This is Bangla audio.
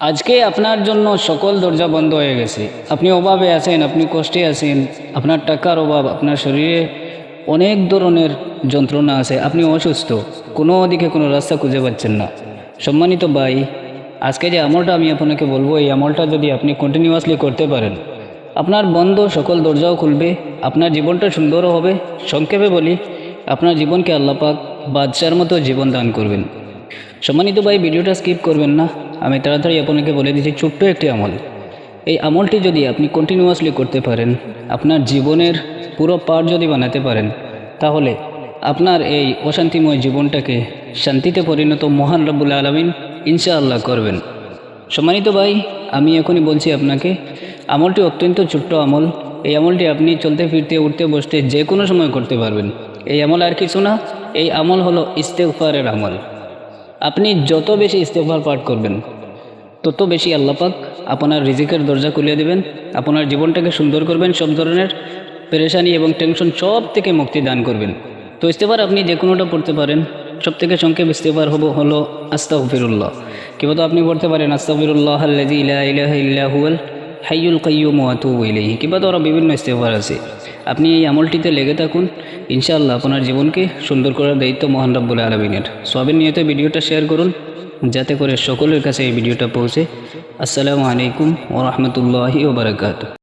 আজকে আপনার জন্য সকল দরজা বন্ধ হয়ে গেছে। আপনি অভাবে আছেন, আপনি কষ্টে আছেন, আপনার টাকার অভাব, আপনার শরীরে অনেক ধরনের যন্ত্রণা আছে, আপনি অসুস্থ, কোনো দিকে কোনো রাস্তা খুঁজে পাচ্ছেন না। সম্মানিত ভাই, আজকে যে আমলটা আমি আপনাকে বলবো, এই আমলটা যদি আপনি কন্টিনিউয়াসলি করতে পারেন, আপনার বন্ধ সকল দরজাও খুলবে, আপনার জীবনটা সুন্দরও হবে। সংক্ষেপে বলি, আপনার জীবনকে আল্লাহ পাক বাদশার মতো জীবন দান করবেন। সম্মানিত ভাই, ভিডিওটা স্কিপ করবেন না। আমি তাড়াতাড়ি আপনাকে বলে দিচ্ছি ছোট্ট একটি আমল। এই আমলটি যদি আপনি কন্টিনিউয়াসলি করতে পারেন, আপনার জীবনের পুরো পার্ট যদি বানাতে পারেন, তাহলে আপনার এই অশান্তিময় জীবনটাকে শান্তিতে পরিণত মহান রব্বুল আলামিন ইনশাআল্লাহ করবেন। সম্মানিত ভাই, আমি এখনই বলছি আপনাকে, আমলটি অত্যন্ত ছোট্ট আমল। এই আমলটি আপনি চলতে ফিরতে উঠতে বসতে যে কোনো সময় করতে পারবেন। এই আমল আর কিছু না, এই আমল হলো ইস্তেগফারের আমল। আপনি যত বেশি ইস্তেগফার পাঠ করবেন, তত বেশি আল্লাহ পাক আপনার রিজিকের দরজা খুলে দেবেন, আপনার জীবনটাকে সুন্দর করবেন, সব ধরনের পেরেশানি এবং টেনশন সব থেকে মুক্তি দান করবেন। তো ইস্তেগফার আপনি যে কোনোটা পড়তে পারেন। সব থেকে সংক্ষেপ ইস্তেগফার হলো আস্তাগফিরুল্লাহ। কিংবা তো আপনি পড়তে পারেন আস্তাগফিরুল্লাহ আল্লাযী লা ইলাহা ইল্লা হুয়াল হাইয়ুল কাইয়্যুম ওয়া আতুবু ইলাইহি। কিংবা তো আরও বিভিন্ন ইস্তেগফার আছে। আপনি এই আমলটিতে লেগে থাকুন, ইনশাআল্লাহ আপনার জীবনকে সুন্দর করার দায়িত্ব মহান রব্বুল আলামিনের। সবের নিয়তে ভিডিওটা শেয়ার করুন, যাতে করে সকলের কাছে এই ভিডিওটা পৌঁছে। আসসালামু আলাইকুম ওয়া রাহমাতুল্লাহি ওয়া বারাকাতুহু।